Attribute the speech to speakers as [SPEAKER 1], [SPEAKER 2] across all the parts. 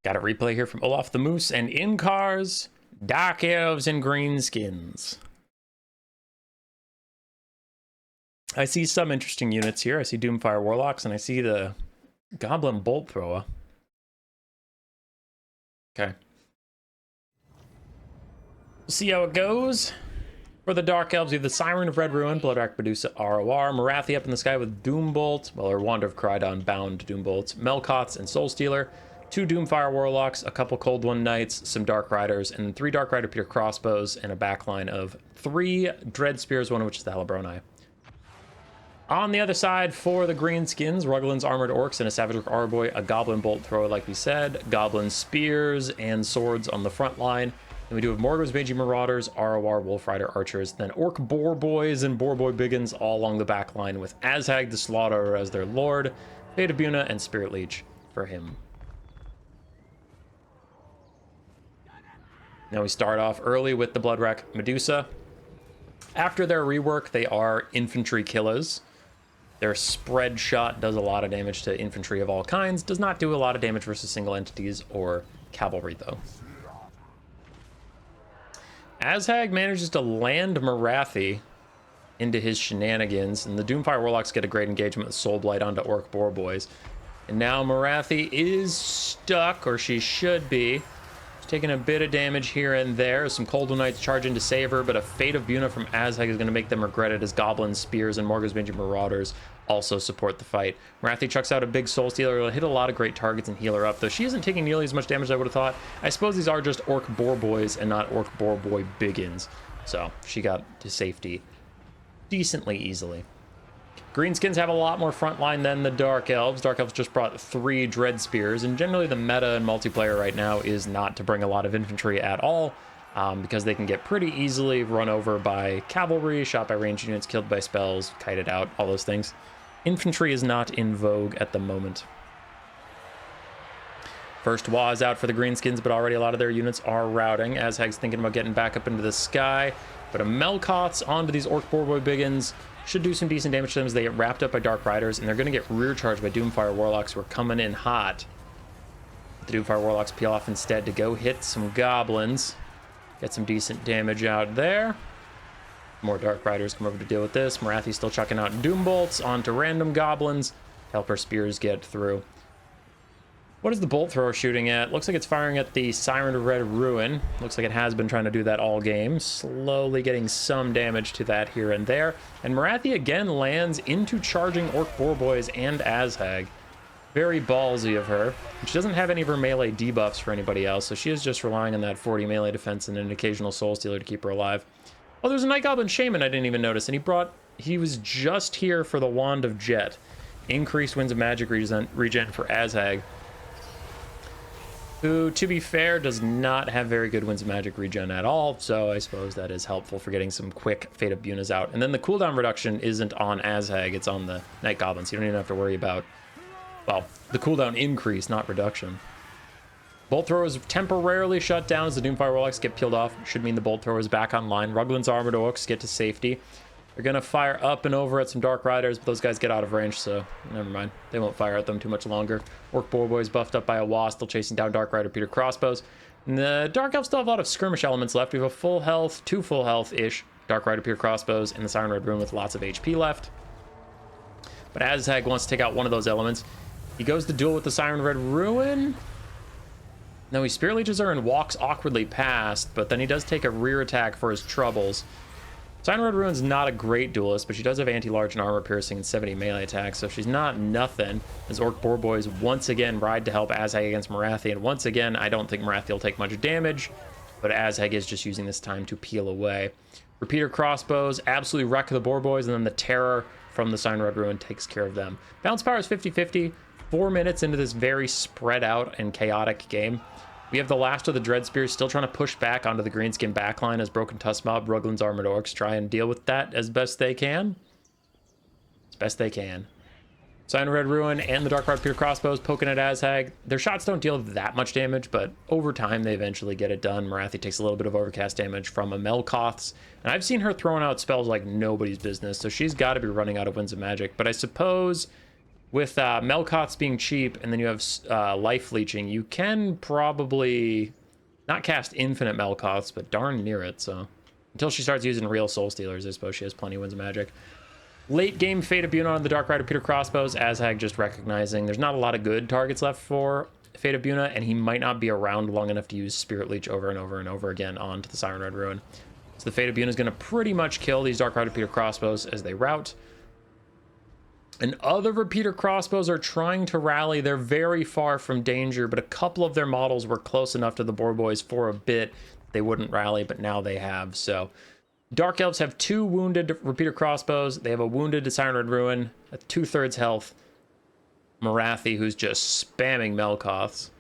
[SPEAKER 1] Got a replay here from Olaf the Moose, and in cars, Dark Elves and Greenskins. I see some interesting units here. I see Doomfire Warlocks, and I see the Goblin Bolt Thrower. Okay. We'll see how it goes. For the Dark Elves, we have the Siren of Red Ruin, Bloodrack Medusa ROR, Morathi up in the sky with Doombolt, well, or Wander of Crydon bound Doombolts, Melkoths and Soulstealer, 2 Doomfire Warlocks, a couple Cold One Knights, some Dark Riders, and 3 Dark Rider Peter Crossbows, and a backline of 3 Dread Spears, one of which is the Hellbroni. On the other side, for the Greenskins, Ruglin's Armored Orcs and a Savage Orc Arboy, a Goblin Bolt Thrower, like we said, Goblin Spears and Swords on the front line. Then we do have Morgo's Magi Marauders, ROR Wolf Rider Archers, then Orc Boar Boys and Boar Boy Biggins all along the back line with Azhag the Slaughterer as their lord, Fate of Buna, and Spirit Leech for him. Now we start off early with the Bloodrack Medusa. After their rework, they are infantry killers. Their spread shot does a lot of damage to infantry of all kinds, does not do a lot of damage versus single entities or cavalry though. Azhag manages to land Morathi into his shenanigans, and the Doomfire Warlocks get a great engagement with Soulblight onto Orc Boar Boys. And now Morathi is stuck, or she should be. She's taking a bit of damage here and there. Some Cold One Knights charge in to save her, but a Fate of Buna from Azhag is going to make them regret it as Goblin Spears and Morgo's Magi Marauders also support the fight. Morathi chucks out a big Soul Stealer. It'll hit a lot of great targets and heal her up, though she isn't taking nearly as much damage as I would have thought. I suppose these are just Orc Boar Boys and not Orc Boar Boy Biggins, so she got to safety decently easily. Greenskins have a lot more frontline than the Dark Elves. Dark Elves just brought 3 Dread Spears, and generally the meta in multiplayer right now is not to bring a lot of infantry at all, because they can get pretty easily run over by cavalry, shot by ranged units, killed by spells, kited out, all those things. Infantry is not in vogue at the moment. First Wa is out for the Greenskins, but already a lot of their units are routing. Azhag's thinking about getting back up into the sky, but a Melkoths onto these Orc Boar Boy Biggins should do some decent damage to them as they get wrapped up by Dark Riders, and they're going to get rear charged by Doomfire Warlocks who are coming in hot. The Doomfire Warlocks peel off instead to go hit some Goblins. Get some decent damage out there. More Dark Riders come over to deal with this. Morathi's still chucking out Doombolts onto random Goblins. Help her Spears get through. What is the Bolt Thrower shooting at? Looks like it's firing at the Siren of Red Ruin. Looks like it has been trying to do that all game. Slowly getting some damage to that here and there. And Morathi again lands into charging Orc Boar Boys and Azhag. Very ballsy of her. She doesn't have any of her melee debuffs for anybody else, so she is just relying on that 40 melee defense and an occasional Soul Stealer to keep her alive. Oh, there's a Night Goblin Shaman I didn't even notice, and he was just here for the Wand of Jet. Increased Winds of Magic regen for Azhag, who, to be fair, does not have very good Winds of Magic regen at all, so I suppose that is helpful for getting some quick Fate of Bunas out. And then the cooldown reduction isn't on Azhag, it's on the Night Goblins. You don't even have to worry about, well, the cooldown increase, not reduction. Bolt Thrower is temporarily shut down as the Doomfire Warlocks get peeled off. Should mean the Bolt Thrower is back online. Ruglin's Armored Orcs get to safety. They're going to fire up and over at some Dark Riders, but those guys get out of range, so never mind. They won't fire at them too much longer. Orc Boar Boys buffed up by a Wasp, still chasing down Dark Rider Peter Crossbows. And the Dark Elves still have a lot of skirmish elements left. We have a full health, 2 full health-ish Dark Rider Peter Crossbows and the Siren Red Ruin with lots of HP left. But Azhag wants to take out one of those elements. He goes to duel with the Siren Red Ruin. No, he Spirit Leeches her and walks awkwardly past, but then he does take a rear attack for his troubles. Siren Red Ruin's not a great duelist, but she does have anti-large and armor piercing and 70 melee attacks, so she's not nothing. As Orc Boar Boys once again ride to help Azhag against Morathi, and once again, I don't think Morathi will take much damage, but Azhag is just using this time to peel away. Repeater Crossbows absolutely wreck the Boar Boys, and then the Terror from the Siren Red Ruin takes care of them. Balance power is 50-50. 4 minutes into this very spread out and chaotic game. We have the last of the Dread Spears still trying to push back onto the Greenskin backline as Broken Tusk Mob, Ruglin's Armored Orcs try and deal with that as best they can. As best they can. Siren Red Ruin and the Dark Rider Peter Crossbows poking at Azhag. Their shots don't deal that much damage, but over time they eventually get it done. Morathi takes a little bit of overcast damage from a Melkoths, and I've seen her throwing out spells like nobody's business, so she's got to be running out of Winds of Magic. But I suppose With Melkoths being cheap, and then you have life leeching, you can probably not cast infinite Melkoths, but darn near it, so... Until she starts using real Soul Stealers, I suppose she has plenty of Winds of Magic. Late game Fate of Buna on the Dark Rider Peter Crossbows, Azhag just recognizing there's not a lot of good targets left for Fate of Buna, and he might not be around long enough to use Spirit Leech over and over and over again onto the Siren Red Ruin. So the Fate of Buna is going to pretty much kill these Dark Rider Peter Crossbows as they rout. And other repeater crossbows are trying to rally. They're very far from danger, but a couple of their models were close enough to the Boar Boys for a bit they wouldn't rally, but now they have. So Dark Elves have 2 wounded repeater crossbows. They have a wounded Siren Red Ruin at 2/3 health. Morathi, who's just spamming Melkoths.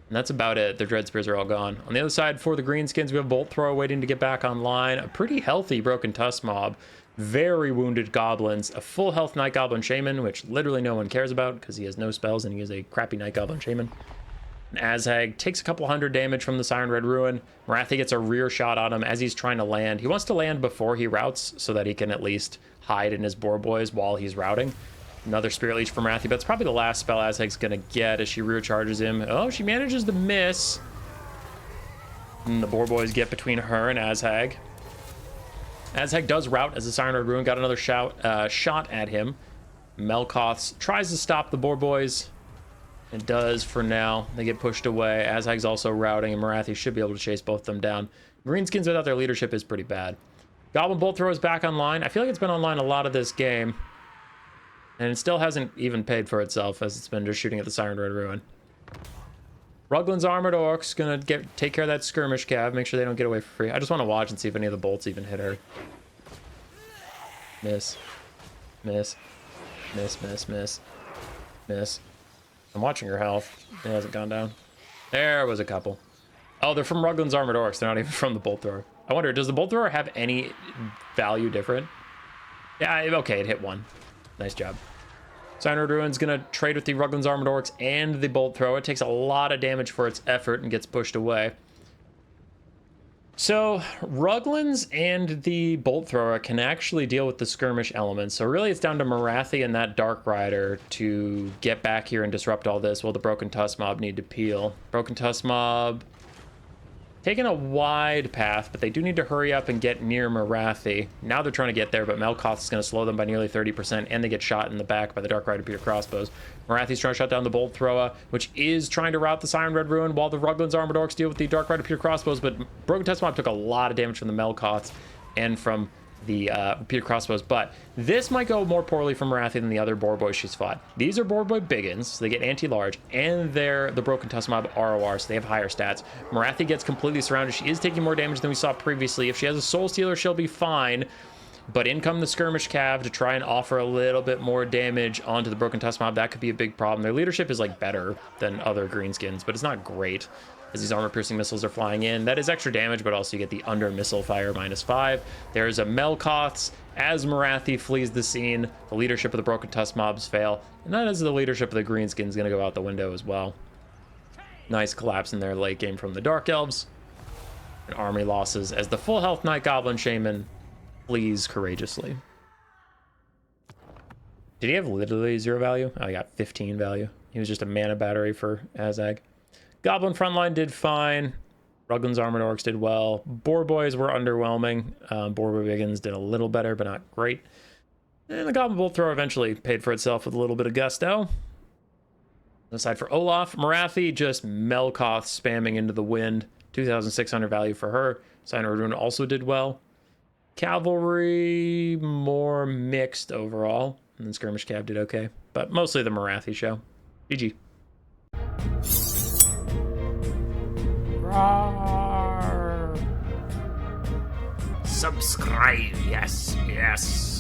[SPEAKER 1] And that's about it. Their Dread Spears are all gone. On the other side, for the Greenskins, we have Bolt Thrower waiting to get back online. A pretty healthy Broken Tusk mob. Very wounded goblins. A full health Night Goblin Shaman, which literally no one cares about because he has no spells and he is a crappy Night Goblin Shaman. And Azhag takes a couple hundred damage from the Siren Red Ruin. Morathi gets a rear shot on him as he's trying to land. He wants to land before he routs so that he can at least hide in his Boar Boys while he's routing. Another Spirit Leech from Morathi, but it's probably the last spell Azhag's going to get as she rear charges him. Oh, she manages to miss. And the Boar Boys get between her and Azhag. Azhag does rout as the Siren Red Ruin got another shot at him. Melkoths tries to stop the Boar Boys. It does for now. They get pushed away. Azhag's also routing, and Morathi should be able to chase both of them down. Greenskins without their leadership is pretty bad. Goblin Bolt Thrower is back online. I feel like it's been online a lot of this game. And it still hasn't even paid for itself as it's been just shooting at the Siren Red Ruin. Ruglin's Armored Orcs gonna take care of that Skirmish Cav, make sure they don't get away for free. I just want to watch and see if any of the bolts even hit her. Miss. Miss. Miss, miss, miss. Miss. I'm watching her health. It hasn't gone down. There was a couple. Oh, they're from Ruglin's Armored Orcs. They're not even from the Bolt Thrower. I wonder, does the Bolt Thrower have any value different? Yeah, okay, it hit one. Nice job. Siren Red Ruin's gonna trade with the Ruglin's Armored Orcs and the Bolt Thrower. It takes a lot of damage for its effort and gets pushed away. So Ruglin's and the Bolt Thrower can actually deal with the skirmish elements. So really it's down to Morathi and that Dark Rider to get back here and disrupt all this while the Broken Tusk mob need to peel. Broken Tusk mob taking a wide path, but they do need to hurry up and get near Morathi. Now they're trying to get there, but Melkoth is going to slow them by nearly 30%, and they get shot in the back by the Dark Rider Peter Crossbows. Morathi's trying to shut down the Bolt Thrower, which is trying to rout the Siren Red Ruin, while the Ruglin's Armored Orcs deal with the Dark Rider Peter Crossbows, but Broken Tusk mob took a lot of damage from the Melkoths and from the Peter Crossbows, but this might go more poorly for Morathi than the other Boar Boys she's fought. These are Boar Boy Biggins, so they get anti-large, and they're the Broken Tusk mob ROR, so they have higher stats. Morathi gets completely surrounded. She is taking more damage than we saw previously. If she has a Soul Stealer, she'll be fine, but in come the Skirmish Cav to try and offer a little bit more damage onto the Broken Tusk mob. That could be a big problem. Their leadership is like better than other Greenskins, but it's not great as these armor-piercing missiles are flying in. That is extra damage, but also you get the under missile fire -5. There's a Melkoths as Morathi flees the scene. The leadership of the Broken Tusk mobs fail, and that is the leadership of the Greenskins going to go out the window as well. Nice collapse in their late game from the Dark Elves. And army losses as the full health Night Goblin Shaman flees courageously. Did he have literally 0 value? Oh, he got 15 value. He was just a mana battery for Azhag. Goblin Frontline did fine. Ruglin's Armored Orcs did well. Boar Boys were underwhelming. Boar Boy Biggins did a little better, but not great. And the Goblin Bolt Thrower eventually paid for itself with a little bit of gusto. Aside for Olaf, Morathi just Melkoth spamming into the wind. 2,600 value for her. Siren Red Ruin also did well. Cavalry, more mixed overall. And then Skirmish Cav did okay. But mostly the Morathi show. GG.
[SPEAKER 2] Subscribe, yes, yes.